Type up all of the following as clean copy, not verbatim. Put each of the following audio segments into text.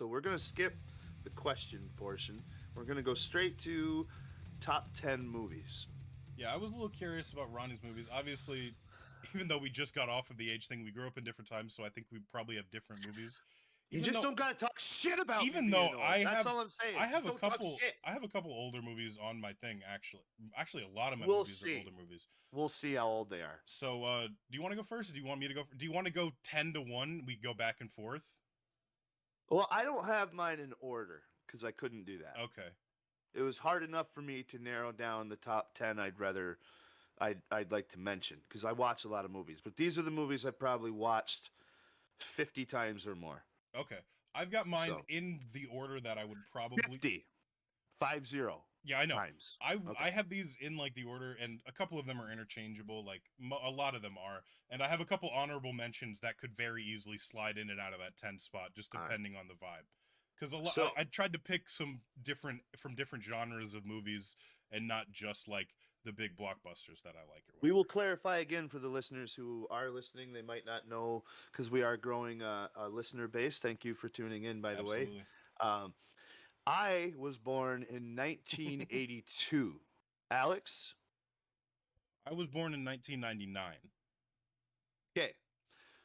So we're gonna skip the question portion. We're gonna go straight to top 10 movies. Yeah, I was a little curious about Ronnie's movies. Obviously, even though we just got off of the age thing, we grew up in different times, so I think we probably have different movies. You Even just though don't gotta talk shit about me even though being old. That's all I'm saying. Just don't talk shit. I have a couple older movies on my thing actually a lot of my We'll movies are see. older movies. We'll see how old they are. So do you want to go first, or do you want me to go? Do you want to go 10 to 1? We go back and forth. Well, I don't have mine in order because I couldn't do that. Okay. It was hard enough for me to narrow down the top 10 I'd like to mention because I watch a lot of movies, but these are the movies I probably watched 50 times or more. Okay. I've got mine So, in the order that I would probably 50. 50. Yeah, I know. Times. I have these in like the order, and a couple of them are interchangeable. Like a lot of them are, and I have a couple honorable mentions that could very easily slide in and out of that 10 spot, just depending on the vibe. Because I tried to pick some different genres of movies, and not just like the big blockbusters that I like. We will clarify again for the listeners who are listening. They might not know because we are growing a listener base. Thank you for tuning in, by the way. I was born in 1982. Alex? I was born in 1999. Okay.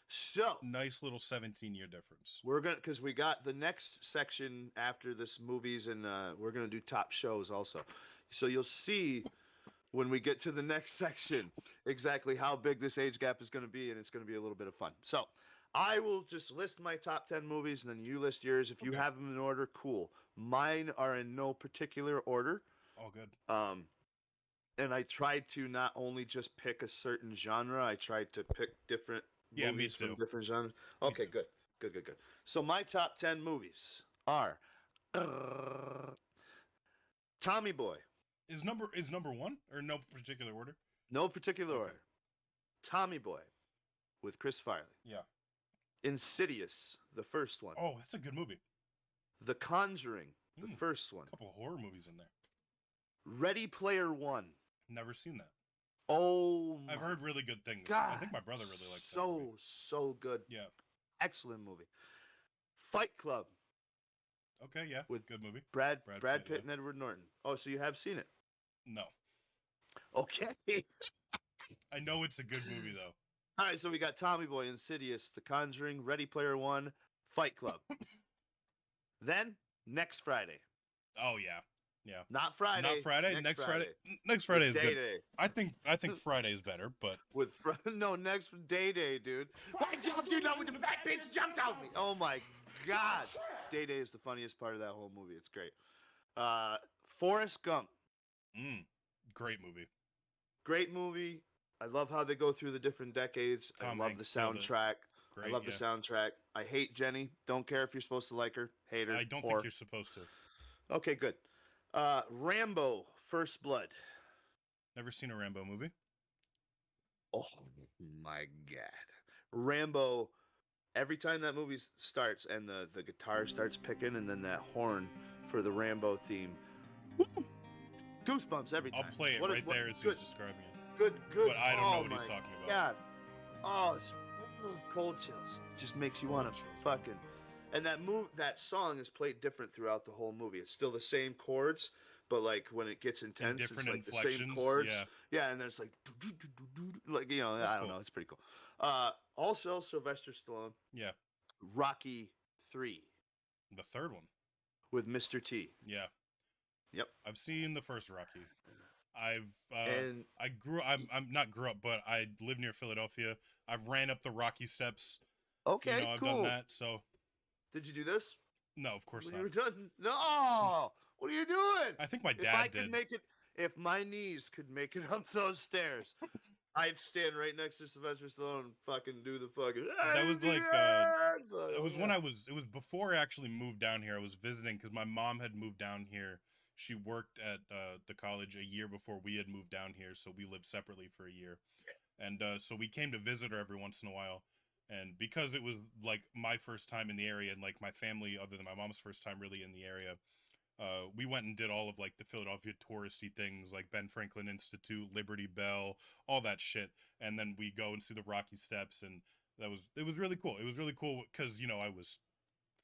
So nice little 17-year difference. We're gonna because we got the next section after this movies, and we're gonna do top shows also. So you'll see when we get to the next section exactly how big this age gap is gonna be, and it's gonna be a little bit of fun. So I will just list my top 10 movies, and then you list yours. If you have them in order, cool. Mine are in no particular order. All good. And I tried to not only just pick a certain genre, I tried to pick different movies from different genres. Okay, good. So my top 10 movies are Tommy Boy. Is number 1 or no particular order? No particular order. Tommy Boy with Chris Farley. Yeah. Insidious, the first one. Oh, that's a good movie. The Conjuring, the first one. A couple of horror movies in there. Ready Player One. Never seen that. Oh, I've heard really good things. God, I think my brother really likes that. So good. Yeah. Excellent movie. Fight Club. Okay, yeah. With good movie. Brad Pitt and Edward Norton. Oh, so you have seen it? No. Okay. I know it's a good movie though. All right, so we got Tommy Boy, Insidious, The Conjuring, Ready Player One, Fight Club. Then next Friday. Oh yeah. Yeah. Not Friday. Not Friday. Next Friday. Next Friday is good. Day. I think Friday is better, but next Day, dude. Why jumped you down with the fat bitch jumped on me? Oh my God. Day is the funniest part of that whole movie. It's great. Forrest Gump. Great movie. Great movie. I love how they go through the different decades. I love the soundtrack. Great, I love the soundtrack. I hate Jenny. Don't care if you're supposed to like her. Hate her. I don't think you're supposed to. Okay, good. Rambo, First Blood. Never seen a Rambo movie. Oh my God. Rambo, every time that movie starts and the guitar starts picking and then that horn for the Rambo theme. Woo! Goosebumps every time. I'll play it there as he's describing it. Good. But I don't know what he's talking about. God. Oh, it's cold chills. It just makes you want to fucking... And that song is played different throughout the whole movie. It's still the same chords, but like when it gets intense, it's like the same chords. Yeah, and there's like I don't know. It's pretty cool. Also, Sylvester Stallone. Yeah. Rocky 3. The third one. With Mr. T. Yeah. Yep. I've seen the first Rocky. I'm not grew up, but I live near Philadelphia. I've ran up the Rocky steps. Okay, I've cool. done that, so. Did you do this? No, of course not. You were done? No! What are you doing? I think my dad did. If my knees could make it up those stairs, I'd stand right next to Sylvester Stallone and fucking do the fucking... That was like... it was when it was before I actually moved down here. I was visiting because my mom had moved down here. She worked at the college a year before we had moved down here, so we lived separately for a year. And so we came to visit her every once in a while. And because it was like my first time in the area and like my family, other than my mom's first time really in the area, we went and did all of like the Philadelphia touristy things like Ben Franklin Institute, Liberty Bell, all that shit. And then we go and see the Rocky Steps, and it was really cool. It was really cool because, I was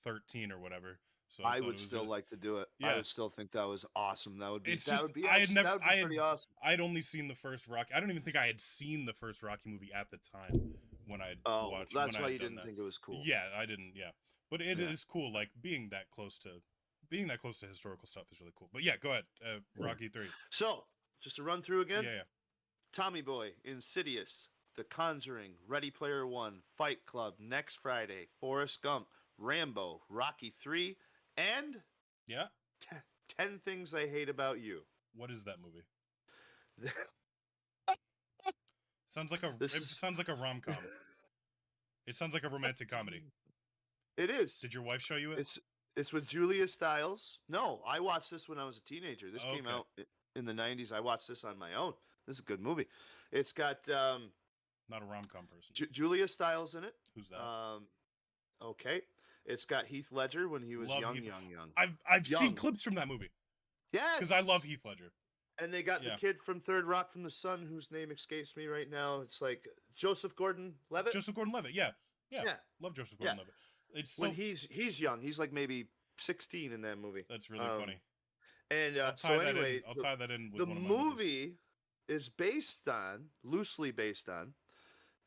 13 or whatever. So I thought would it was still good. like to do it. I Yeah. would still think that was awesome. That would be It's that just would be I had actually, never that would be pretty awesome. I'd only seen the first Rocky. I don't even think I had seen the first Rocky movie at the time when I Oh, watched that's when I why had you done didn't that. think it was cool. Yeah, I didn't. Yeah, but it Yeah. is cool. Like being that close to historical stuff is really cool. But yeah, go ahead. Rocky 3. So, just to run through again. Yeah, yeah. Tommy Boy, Insidious, The Conjuring, Ready Player One, Fight Club, Next Friday, Forrest Gump, Rambo, Rocky 3, and Yeah. 10 Things I Hate About You. What is that movie? Sounds like a rom-com. It sounds like a romantic comedy. It is. Did your wife show you it? It's with Julia Stiles. No, I watched this when I was a teenager. This came out in the 90s. I watched this on my own. This is a good movie. It's got not a rom-com person. Julia Stiles in it. Who's that? Okay. It's got Heath Ledger when he was young. I've seen clips from that movie. Yes. Because I love Heath Ledger. And they got the kid from Third Rock from the Sun, whose name escapes me right now. It's like Joseph Gordon-Levitt. Joseph Gordon-Levitt, yeah. Love Joseph Gordon-Levitt. It's when he's young. He's like maybe 16 in that movie. That's really funny. And I'll tie that in with the one of my movie is loosely based on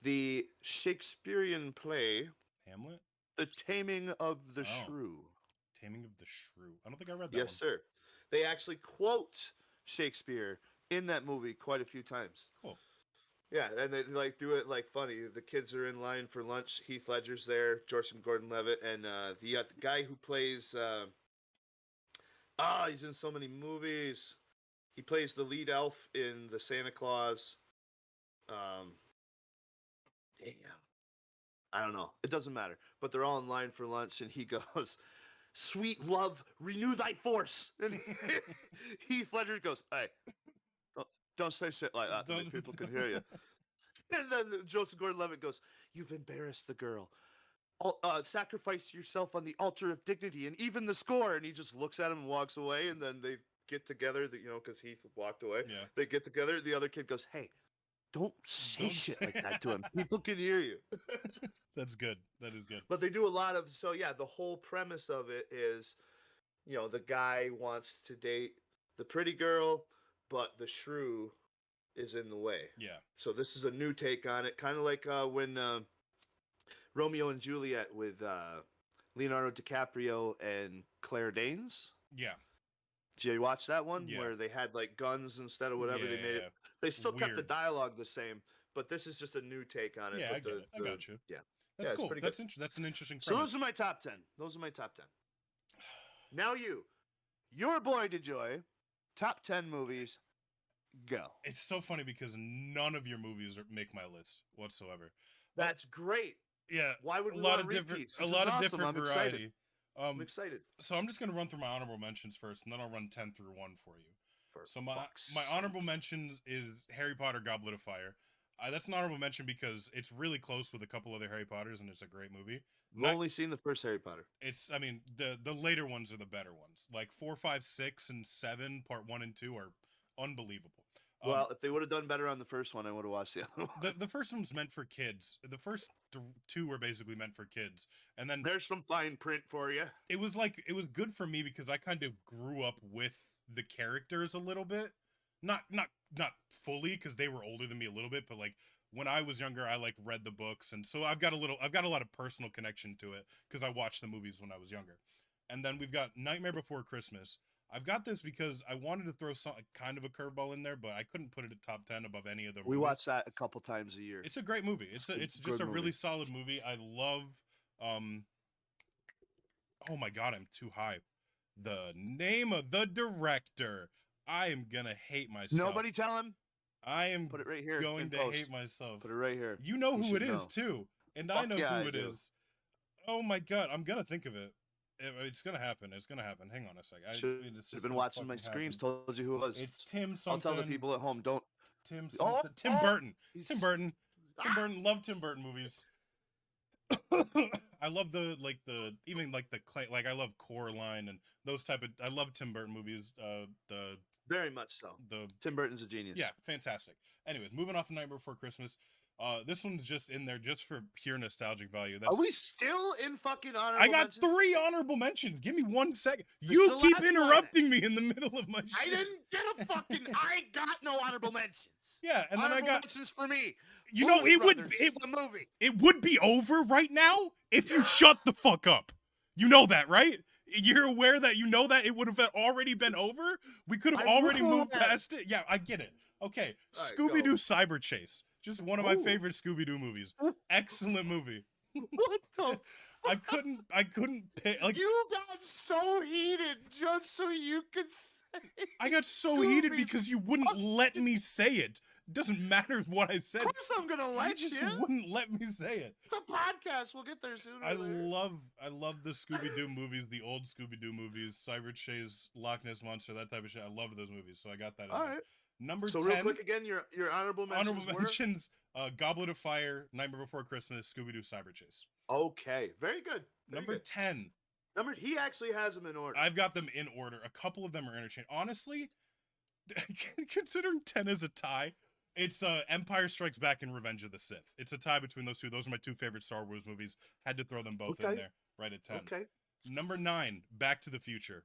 the Shakespearean play Hamlet, The Taming of the Shrew. Taming of the Shrew. I don't think I read that. Yes, sir. They actually quote Shakespeare in that movie quite a few times. Cool. Yeah, and they like do it like funny. The kids are in line for lunch. Heath Ledger's there, Joseph Gordon-Levitt, and the guy who plays he's in so many movies. He plays the lead elf in the Santa Claus. Damn. I don't know. It doesn't matter. But they're all in line for lunch, and he goes, "Sweet love, renew thy force." And Heath Ledger goes, "Hey, don't say shit like that. People can hear you." And then Joseph Gordon-Levitt goes, "You've embarrassed the girl. Sacrifice yourself on the altar of dignity and even the score." And he just looks at him and walks away. And then they get together, because Heath walked away. Yeah. They get together. The other kid goes, "Hey, don't say shit like that to him. People can hear you." That's good. That is good. But they do a lot of, the whole premise of it is, the guy wants to date the pretty girl, but the shrew is in the way. Yeah. So this is a new take on it, kind of like when Romeo and Juliet with Leonardo DiCaprio and Claire Danes. Yeah. Did you watch that one? Yeah. Where they had like guns instead of whatever they made it? They still kept the dialogue the same, but this is just a new take on it. Yeah, I got you. Yeah. That's cool. That's an interesting premise. So those are my top 10. Now your boy DeJoy, top 10 movies, go. It's so funny because none of your movies make my list whatsoever. That's great. Yeah. Why would we want repeats? A lot of different variety. I'm excited. So I'm just going to run through my honorable mentions first, and then I'll run 10 through 1 for you. So my honorable mentions is Harry Potter Goblet of Fire. That's an honorable mention because it's really close with a couple other Harry Potters, and it's a great movie. I've only seen the first Harry Potter. The later ones are the better ones. Like 4, 5, 6, and 7, part 1 and 2 are unbelievable. Well, if they would have done better on the first one, I would have watched the other one. The first one's meant for kids. The first 2 were basically meant for kids, and then there's some fine print for you. It was good for me because I kind of grew up with the characters a little bit. Not fully because they were older than me a little bit, but like when I was younger, I like read the books, and so I've got a lot of personal connection to it because I watched the movies when I was younger. And then we've got Nightmare Before Christmas. I've got this because I wanted to throw kind of a curveball in there, but I couldn't put it at top 10 above any of the movies. We watch that a couple times a year. It's a great movie. It's just a really solid movie. I love oh my god, I'm too high. The name of the director. I am gonna hate myself. Nobody tell him. I am put it right here. Going to hate myself. Put it right here. You know who it is too, and I know who it is. Oh my god, I'm gonna think of it. It's gonna happen. It's gonna happen. Hang on a sec. Should have been watching my screens. Told you who it was. It's Tim something. I'll tell the people at home. Don't. Tim something. Tim Burton. Tim Burton. Tim Burton. Love Tim Burton movies. I love the I love Coraline and those type of. I love Tim Burton movies. Very much so. Tim Burton's a genius. Yeah, fantastic. Anyways, moving off of Nightmare Before Christmas, This one's just in there just for pure nostalgic value. Are we still in fucking honorable I got mentions? 3 honorable mentions. Give me 1 second. This You is the keep last one. interrupting me in the middle of my shit. I didn't get a fucking. I got no honorable mentions. Yeah, and then honorable I got mentions for me. You know, Movie Brothers, the movie. It would be over right now if you shut the fuck up. You know that, right? You're aware that you know that it would have already been over? We could have already moved past it. Yeah, I get it. Okay, right, Scooby-Doo Cyber Chase. Just one of my favorite Scooby-Doo movies. Excellent movie. What the? I couldn't pick. Like, you got so heated just so you could say. I got so heated because you wouldn't let me say it. Doesn't matter what I said. Of course I'm gonna let you. You just wouldn't let me say it. The podcast, we'll get there sooner. I love the Scooby-Doo movies, the old Scooby-Doo movies, Cyber Chase, Loch Ness Monster, that type of shit. I love those movies, so I got that. All right. Number so 10. So real quick again, your honorable mentions. Honorable mentions: Goblet of Fire, Nightmare Before Christmas, Scooby-Doo Cyber Chase. Okay, very good. Number 10. He actually has them in order. I've got them in order. A couple of them are interchangeable. Honestly, considering 10 as a tie. It's Empire Strikes Back and Revenge of the Sith. It's a tie between those two. Those are my 2 favorite Star Wars movies. Had to throw them both in there, right at 10. Okay. Number 9, Back to the Future.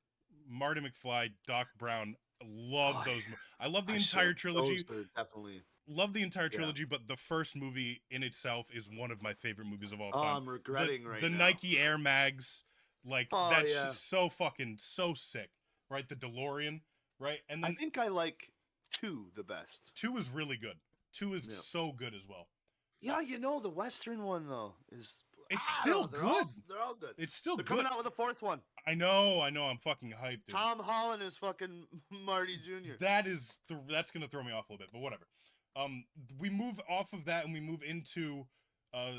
Marty McFly, Doc Brown. Love those. I love the entire trilogy. Those are definitely. Love the entire trilogy, but the first movie in itself is one of my favorite movies of all time. Oh, I'm regretting right now. The Nike Air Mags, like that's just so sick, right? The DeLorean, right? And then I think I like 2 the best. 2 is really good. 2 is so good as well. Yeah, the Western one though is. It's still good. They're all good. It's still good. They're coming out with a 4th one. I know. I'm fucking hyped. Dude. Tom Holland is fucking Marty Jr. That's gonna throw me off a little bit, but whatever. We move off of that and we move into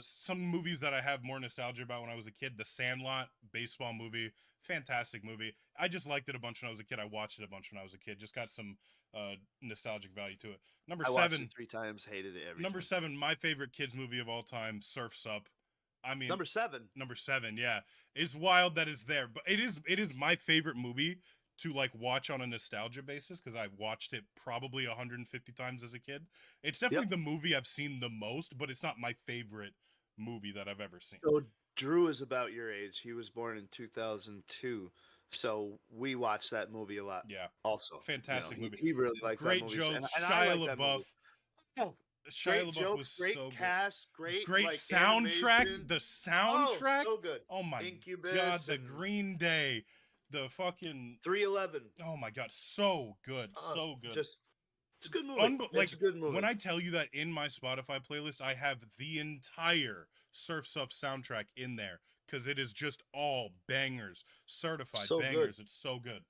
some movies that I have more nostalgia about when I was a kid. The Sandlot baseball movie, fantastic movie. I just liked it a bunch when I was a kid. I watched it a bunch when I was a kid. Just got some nostalgic value to it. Number 7. Watched it 3 times. Hated it every Number time. 7, my favorite kids movie of all time, Surf's Up. I mean, number 7, yeah, it's wild that it's there, but it is my favorite movie to like watch on a nostalgia basis because I watched it probably 150 times as a kid. It's definitely the movie I've seen the most, but it's not my favorite movie that I've ever seen. So Drew is about your age. He was born in 2002, so we watched that movie a lot. Yeah, also fantastic movie. He really liked great that movie. joke. And Shia LaBeouf. Great LaBeouf joke, was great so good. cast, great like, soundtrack. Animation. The soundtrack, so good. Oh my Incubus god, the Green Day, the fucking 311. Oh my god, so good, so good. It's a good movie. It's a good movie. When I tell you that in my Spotify playlist, I have the entire Surf's Up soundtrack in there because it is just all bangers, certified bangers. Good. It's so good.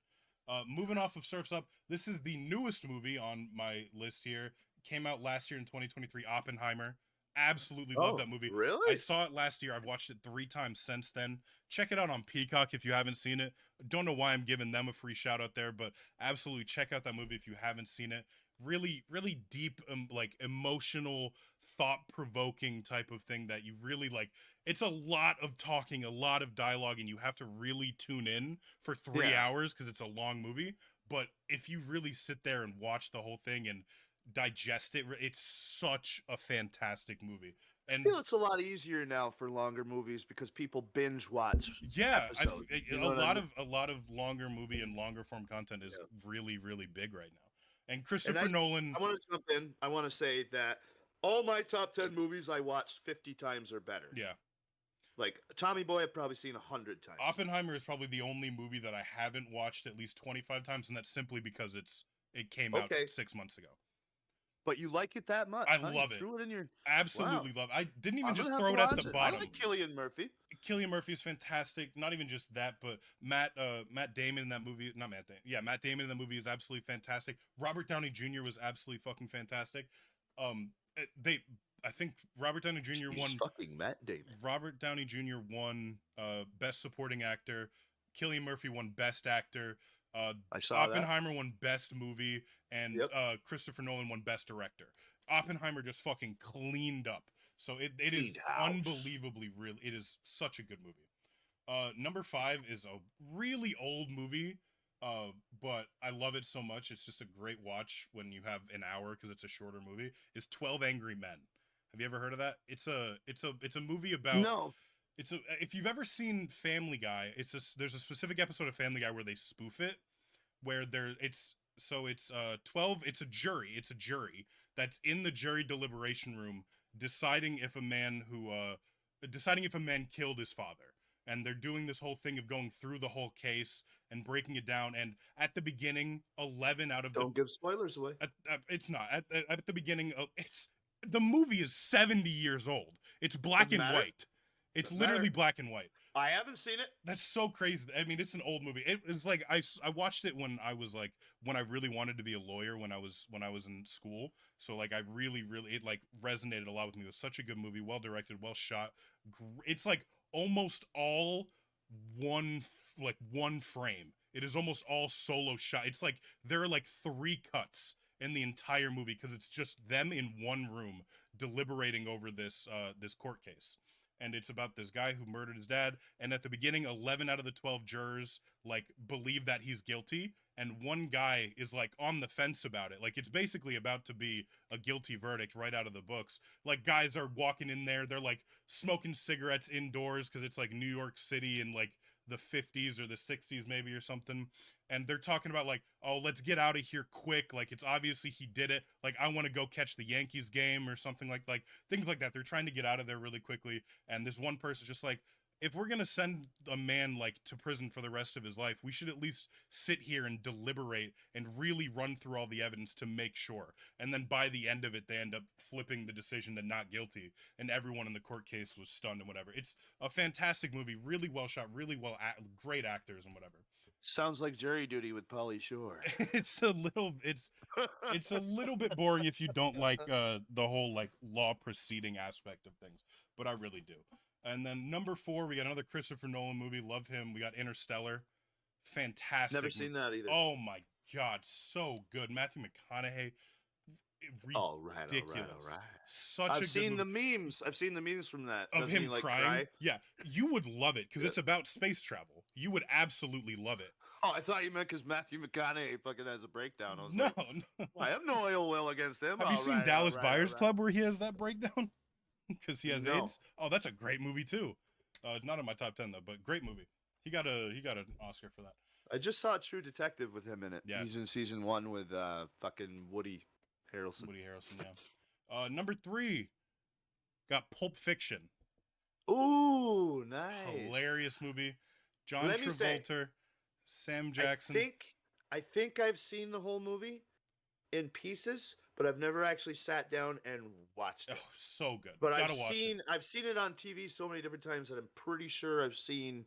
Moving off of Surf's Up, this is the newest movie on my list here. Came out last year in 2023, Oppenheimer. Absolutely love that movie. Really? I saw it last year. I've watched it 3 times since then. Check it out on Peacock if you haven't seen it. Don't know why I'm giving them a free shout out there, but absolutely check out that movie if you haven't seen it. Really, really deep, like emotional, thought-provoking type of thing that you really like. It's a lot of talking, a lot of dialogue, and you have to really tune in for 3 hours because it's a long movie. But if you really sit there and watch the whole thing and digest it, it's such a fantastic movie. And I feel it's a lot easier now for longer movies because people binge watch. A lot of longer movie and longer form content is really, really big right now. And Christopher Nolan. I want to jump in. I want to say that all my top 10 movies I watched 50 times or better. Yeah. Like Tommy Boy, I've probably seen 100 times. Oppenheimer is probably the only movie that I haven't watched at least 25 times, and that's simply because it came out 6 months ago. But you like it that much? I love it. Threw it in your absolutely love it. I didn't even just throw it at the bottom. I like Cillian Murphy. Cillian Murphy is fantastic. Not even just that, but Matt Damon in that movie. Not Matt Damon. Yeah, Matt Damon in the movie is absolutely fantastic. Robert Downey Jr. was absolutely fucking fantastic. I think Robert Downey Jr. won. Fucking Matt Damon. Robert Downey Jr. won Best Supporting Actor. Cillian Murphy won Best Actor. I saw Oppenheimer won Best Movie, and Christopher Nolan won Best Director. Oppenheimer just fucking cleaned up. So it is unbelievably real. It is such a good movie. Number 5 is a really old movie, but I love it so much. It's just a great watch when you have an hour because it's a shorter movie. Is 12 Angry Men. Have you ever heard of that? It's a movie about No. if you've ever seen Family Guy, there's a specific episode of Family Guy where they spoof it, where it's 12, it's a jury that's in the jury deliberation room deciding if a man killed his father. And they're doing this whole thing of going through the whole case and breaking it down. And at the beginning, 11 out of Don't give spoilers away. it's not at the beginning. The movie is 70 years old. It's black Doesn't and matter. white. It's Doesn't literally matter. black and white. I haven't seen it. That's so crazy. I mean, it's an old movie. It was like I watched it when I was like when I really wanted to be a lawyer when I was in school. So like I really it like resonated a lot with me. It was such a good movie, well directed, well shot. It's like almost all one frame. It is almost all solo shot. It's like there are like 3 cuts in the entire movie because it's just them in one room deliberating over this court case. And it's about this guy who murdered his dad. And at the beginning, 11 out of the 12 jurors like believe that he's guilty, and one guy is like on the fence about it. Like it's basically about to be a guilty verdict right out of the books. Like guys are walking in there, they're like smoking cigarettes indoors because it's like New York City in like the 50s or the 60s maybe or something. And they're talking about like, oh, let's get out of here quick. Like it's obviously he did it. Like I want to go catch the Yankees game or something like things like that. They're trying to get out of there really quickly. And this one person just like, if we're gonna send a man like to prison for the rest of his life, we should at least sit here and deliberate and really run through all the evidence to make sure. And then by the end of it, they end up flipping the decision to not guilty, and everyone in the court case was stunned and whatever. It's a fantastic movie, really well shot, really great actors and whatever. Sounds like Jury Duty with Pauly Shore. It's a little bit boring if you don't like the whole like law proceeding aspect of things, but I really do. And then number 4, we got another Christopher Nolan movie. Love him. We got Interstellar. Fantastic. Never seen that either. Oh my God, so good. Matthew McConaughey. Ridiculous. All right. Such I've a seen good the memes. I've seen the memes from that. of Doesn't him he, like, crying. cry? Yeah, you would love it because it's about space travel. You would absolutely love it. Oh, I thought you meant because Matthew McConaughey fucking has a breakdown. I was No, like, no. I have no ill will against him. Have you seen Dallas Buyers Club where he has that breakdown? Because he has No. AIDS. Oh, that's a great movie too. Not in my top 10 though, but great movie. He got an Oscar for that. I just saw True Detective with him in it. Yeah. He's in season 1 with fucking Woody Harrelson. Yeah. Number 3, got Pulp Fiction. Ooh, nice. Hilarious movie. John Let me say, Travolta, Sam Jackson. I think I've seen the whole movie in pieces, but I've never actually sat down and watched it. Oh, so good. But Gotta watch it. I've seen it on TV so many different times that I'm pretty sure I've seen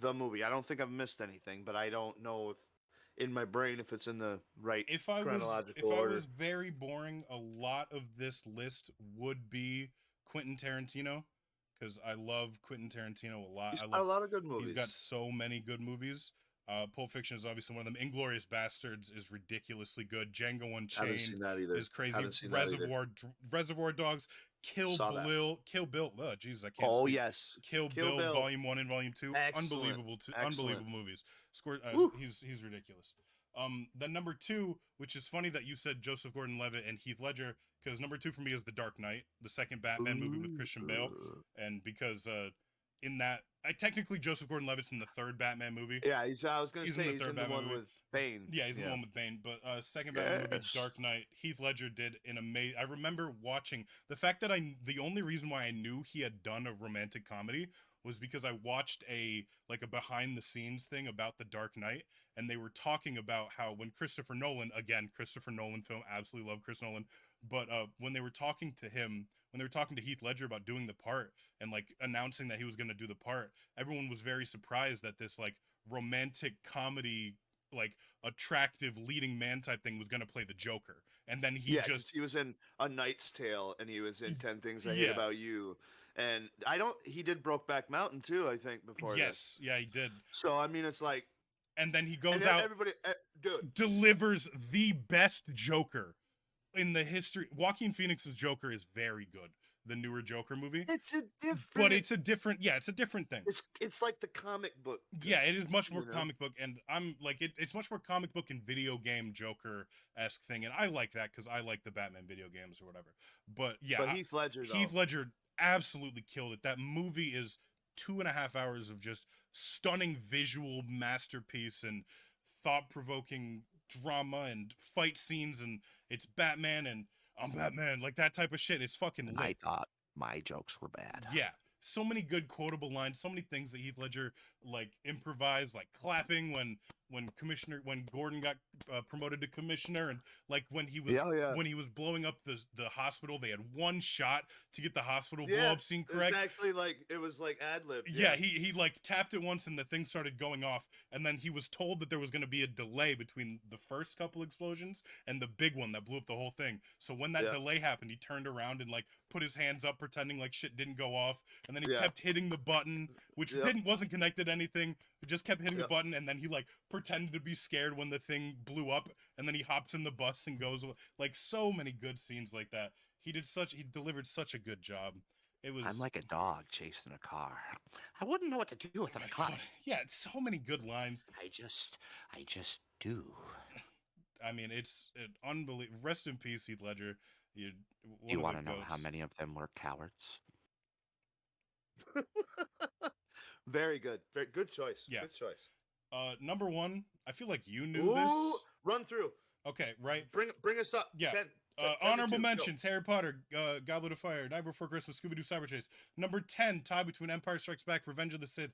the movie. I don't think I've missed anything, but I don't know if in my brain if it's in the right chronological order. If I was very boring, a lot of this list would be Quentin Tarantino, because I love Quentin Tarantino a lot. He's got a lot of good movies. He's got so many good movies. Pulp Fiction is obviously one of them. Inglourious Bastards is ridiculously good. Django Unchained Haven't seen that either. is crazy. Haven't seen that either. Reservoir Dogs, Kill Bill. Oh, Jesus, I can't. Oh speak. yes, Kill Bill, Volume 1 and Volume 2. Excellent. Unbelievable movies. He's ridiculous. Then number 2, which is funny that you said Joseph Gordon-Levitt and Heath Ledger, because number 2 for me is The Dark Knight, the second Batman movie with Christian Bale, and because in that, technically Joseph Gordon-Levitt's in the third Batman movie. Yeah, I was going to say he's in the one movie with Bane. Yeah, he's in the one with Bane. But second Batman movie, Dark Knight, Heath Ledger did an amazing. I remember watching the fact that the only reason why I knew he had done a romantic comedy was because I watched a behind the scenes thing about the Dark Knight, and they were talking about how when Christopher Nolan film, absolutely love Chris Nolan, but when they were talking to Heath Ledger about doing the part and like announcing that he was going to do the part, everyone was very surprised that this like romantic comedy, like attractive leading man type thing was going to play the Joker. And then he was in A Knight's Tale and he was in 10 Things I Hate About You. And he did Brokeback Mountain too, I think, before this. Yeah, he did. So, I mean, it's like. And then he goes out, everybody, delivers the best Joker in the history. Joaquin Phoenix's Joker is very good. the newer Joker movie. It's a different. But it's a different thing. It's like the comic book. Yeah, it is much more comic book, and I'm like it's much more comic book and video game Joker-esque thing, and I like that because I like the Batman video games or whatever. But yeah, But Heath Ledger, though. Heath Ledger absolutely killed it. That movie is 2.5 hours of just stunning visual masterpiece and thought-provoking drama and fight scenes, and it's Batman and I'm Batman, like that type of shit. It's fucking lit. I thought my jokes were bad. Yeah. So many good quotable lines, so many things that Heath Ledger like improvised, like clapping when Gordon got promoted to commissioner, and like when he was blowing up the hospital, they had one shot to get the hospital blow up scene correct. It's actually like it was like ad-lib. Yeah, he like tapped it once and the thing started going off, and then he was told that there was going to be a delay between the first couple explosions and the big one that blew up the whole thing. So when that delay happened, he turned around and like put his hands up pretending like shit didn't go off, and then he kept hitting the button, which wasn't connected to anything. He just kept hitting the button, and then he like pretended to be scared when the thing blew up, and then he hops in the bus and goes. Like so many good scenes like that. He delivered such a good job. I'm like a dog chasing a car. I wouldn't know what to do with a car. Yeah, it's so many good lines. I just do. I mean, it's unbelievable. Rest in peace, Heath Ledger. You want to know how many of them were cowards? Very good. Very good choice. Yeah. Good choice. Number one, I feel like you knew this. Run through. Okay, right. Bring us up. Yeah. 10, honorable mentions: Harry Potter, Goblet of Fire, Night Before Christmas, Scooby-Doo Cyber Chase. Number 10, tie between Empire Strikes Back, Revenge of the Sith,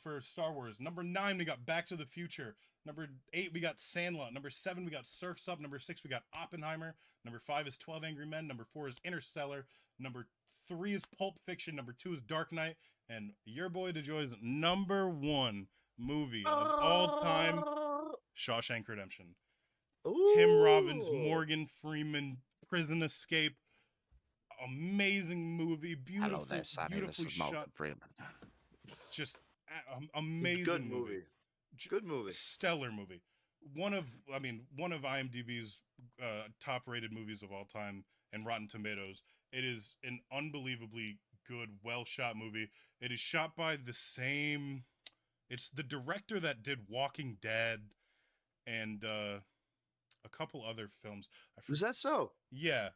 for Star Wars. Number 9, we got Back to the Future. Number 8, we got Sandlot. Number 7, we got Surf's Up. Number 6, we got Oppenheimer. Number 5 is 12 Angry Men. Number 4 is Interstellar. Number 3 is Pulp Fiction. Number 2 is Dark Knight. And your boy DeJoy's number 1 movie of all time, Shawshank Redemption. Ooh. Tim Robbins, Morgan Freeman, Prison Escape. Amazing movie. Beautifully shot. Freeman. It's just amazing. Good movie. Good movie. Stellar movie. One of IMDb's top-rated movies of all time and Rotten Tomatoes. It is an unbelievably good, well-shot movie. It is shot by the same... It's the director that did Walking Dead and a couple other films. Is that so? Yeah.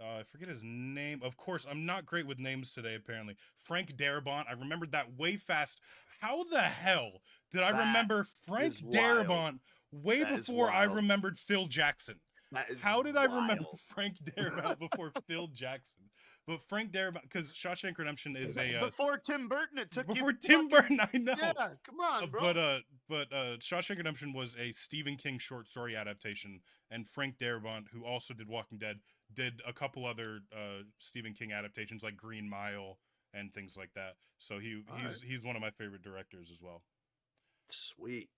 I forget his name. Of course, I'm not great with names today, apparently. Frank Darabont. I remembered that way fast. How the hell did I remember Frank Darabont way before I remembered Phil Jackson? How did I remember Frank Darabont before Phil Jackson? But Frank Darabont, because Shawshank Redemption is a before Tim Burton. It took before Tim Burton. I know. Yeah, come on, bro. But Shawshank Redemption was a Stephen King short story adaptation, and Frank Darabont, who also did Walking Dead, did a couple other Stephen King adaptations like Green Mile and things like that. So he's one of my favorite directors as well. Sweet.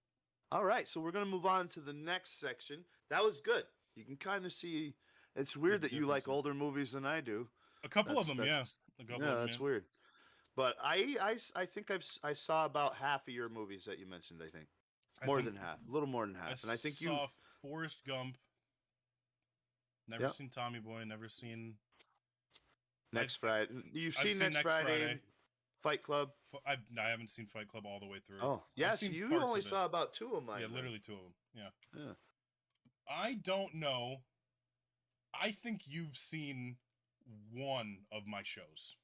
All right, so we're gonna move on to the next section. That was good. You can kind of see. It's weird that you like older movies than I do. A couple of them, yeah. That's weird. But I think I saw about half of your movies that you mentioned. I think more than half, a little more than half. And I think you saw Forrest Gump. Never seen Tommy Boy. Never seen Next Friday. You've seen Next Friday. Fight Club. I haven't seen Fight Club all the way through. Oh, yes. You only saw about 2 of mine. Yeah, literally 2 of them. Yeah. Yeah. I don't know. I think you've seen 1 of my shows.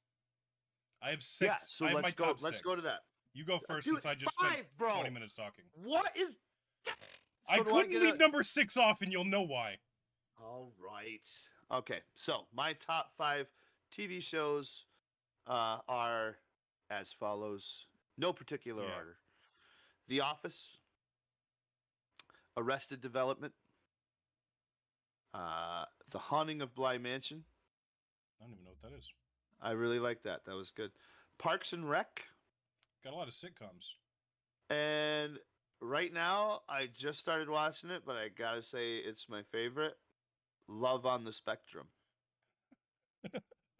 I have 6. Yeah, so let's go. Let's go to that. You go first, since I just spent 20 minutes talking. What is that? I couldn't leave number 6 off, and you'll know why. All right. Okay, so my top 5 TV shows are as follows. No particular order. The Office, Arrested Development, The Haunting of Bly Mansion. I don't even know what that is. I really like that. That was good. Parks and Rec. Got a lot of sitcoms. And right now, I just started watching it, but I gotta say it's my favorite. Love on the Spectrum.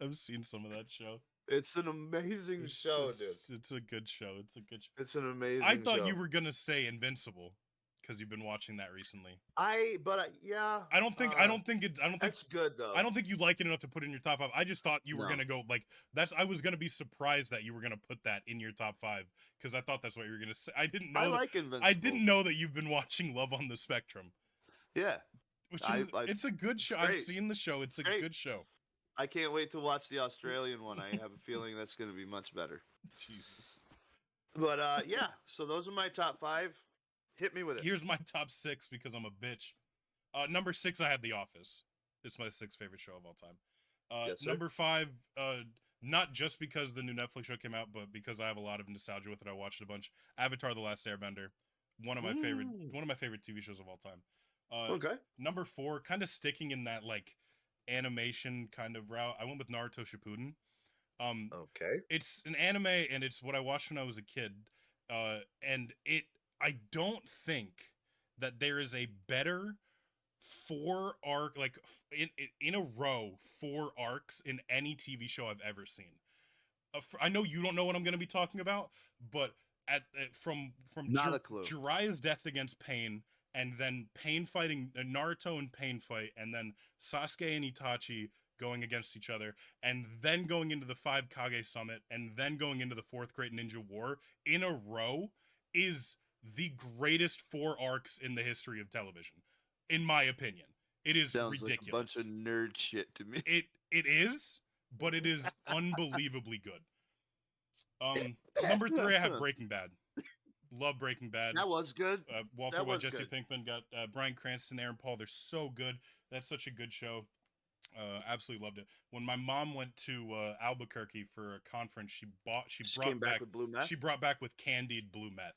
I've seen some of that show. It's an amazing show, dude. It's a good show. It's an amazing I thought show. you were going to say Invincible. because you've been watching that recently. Yeah. I don't think That's good though. I don't think you like it enough to put in your top 5. I just thought you were No. gonna go like that's. I was gonna be surprised that you were gonna put that in your top 5 because I thought that's what you were gonna say. I didn't know. I like Invincible. I didn't know that you've been watching Love on the Spectrum. Yeah. Which is it's a good show. I've great. seen the show. It's a good show. I can't wait to watch the Australian one. I have a feeling that's going to be much better. Jesus. But yeah, so those are my top 5. Hit me with it. Here's my top 6 because I'm a bitch. Number 6, I have The Office. It's my 6th favorite show of all time. Yes, sir. Number 5, not just because the new Netflix show came out, but because I have a lot of nostalgia with it. I watched a bunch. Avatar: The Last Airbender, one of my favorite TV shows of all time. Okay. Number 4, kind of sticking in that like animation kind of route. I went with Naruto Shippuden. Okay. It's an anime, and it's what I watched when I was a kid. And I don't think that there is a better 4 arc, like in a row, 4 arcs in any TV show I've ever seen. I know you don't know what I'm going to be talking about, but from Not a clue. Jiraiya's death against Pain, and then Pain fighting Naruto and Pain fight, and then Sasuke and Itachi going against each other, and then going into the 5 Kage Summit, and then going into the 4th Great Ninja War in a row is the greatest 4 arcs in the history of television, in my opinion. It is Sounds ridiculous. like a bunch of nerd shit to me. It is, but it is unbelievably good. Number 3, I have Breaking Bad. Love Breaking Bad. That was good. Walter White, Jesse Pinkman, got Bryan Cranston, Aaron Paul. They're so good. That's such a good show. Absolutely loved it. When my mom went to Albuquerque for a conference, she brought back with blue meth. She brought back with candied blue meth,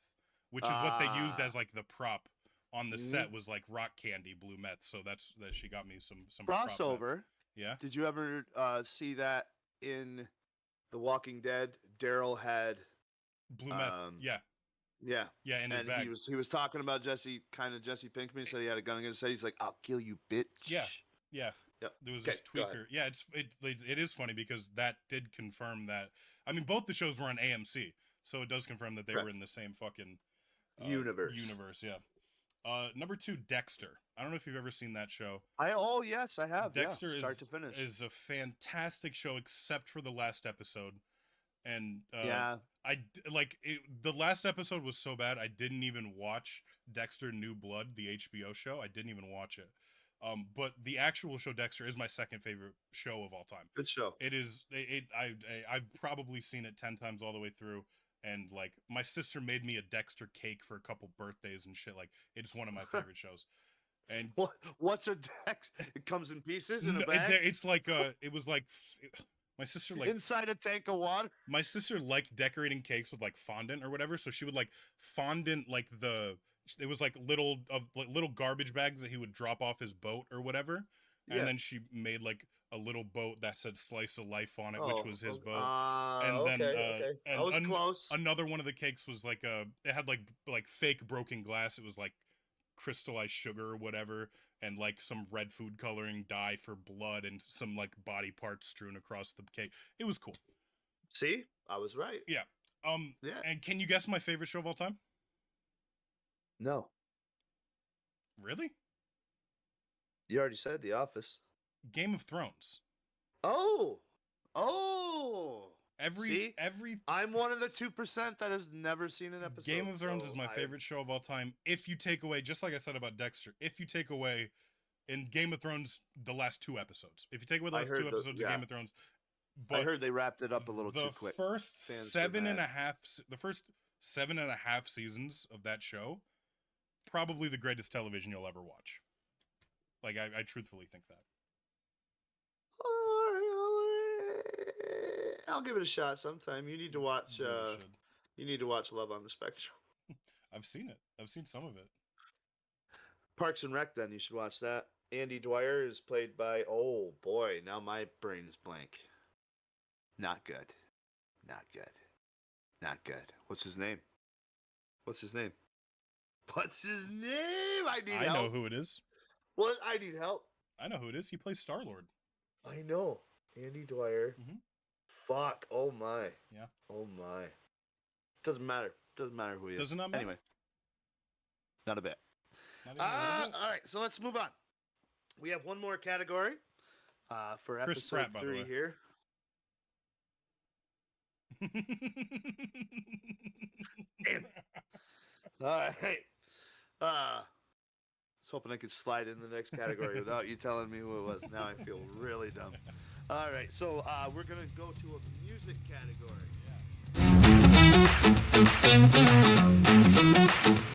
which is what they used as like the prop on the set, was like rock candy blue meth. So that's that she got me some crossover. Yeah. Did you ever see that in The Walking Dead? Daryl had blue meth. Yeah. Yeah, in his bag. He was talking about Jesse Pinkman. He said he had a gun against his head. He's like, "I'll kill you, bitch." Yeah. Yep. There was this tweaker. Yeah, it is funny because that did confirm that. I mean, both the shows were on AMC, so it does confirm that they were in the same fucking universe. Yeah. Number 2, Dexter. I don't know if you've ever seen that show. Yes, I have. Dexter start to finish is a fantastic show, except for the last episode. And the last episode was so bad I didn't even watch Dexter New Blood, the HBO show. I didn't even watch it. But the actual show Dexter is my 2nd favorite show of all time. Good show. It is. I've probably seen it 10 times all the way through. And like my sister made me a Dexter cake for a couple birthdays and shit. Like it's one of my favorite shows. And what's a Dexter? It comes in pieces in a bag. It's like it was like. My sister like inside a tank of water. My sister liked decorating cakes with like fondant or whatever, so she would like fondant like it was like little garbage bags that he would drop off his boat or whatever, and then she made like a little boat that said "Slice of Life" on it, which was his boat. And then I was close. Another one of the cakes was like it had like fake broken glass. It was like crystallized sugar or whatever, and like some red food coloring dye for blood and some like body parts strewn across the cake. It was cool. See, I was right. Yeah. And can you guess my favorite show of all time? No. Really? You already said The Office. Game of Thrones. Oh. I'm one of the 2% that has never seen an episode. Game of Thrones is my favorite show of all time. If you take away, just like I said about Dexter, if you take away in Game of Thrones the last 2 episodes, if you take away the last 2 episodes of Game of Thrones, but I heard they wrapped it up a little too quick. The first 7.5 seasons of that show, probably the greatest television you'll ever watch. Like I truthfully think that. I'll give it a shot sometime. You need to watch. You need to watch Love on the Spectrum. I've seen it. I've seen some of it. Parks and Rec. Then you should watch that. Andy Dwyer is played by. Oh boy, now my brain is blank. Not good. Not good. Not good. What's his name? What's his name? I need help. I know who it is. What? I need help. I know who it is. He plays Star-Lord. I know. Andy Dwyer. Mm-hmm. Fuck. Oh my. Yeah. Oh my. Doesn't matter. Doesn't matter who he is. Doesn't that matter? Anyway. Not a bit. Not even a little bit? All right, so let's move on. We have one more category for Chris episode Pratt, by the 3 way. here. Damn. All right. I was hoping I could slide in the next category without you telling me who it was. Now I feel really dumb. All right, so we're going to go to a music category. Yeah.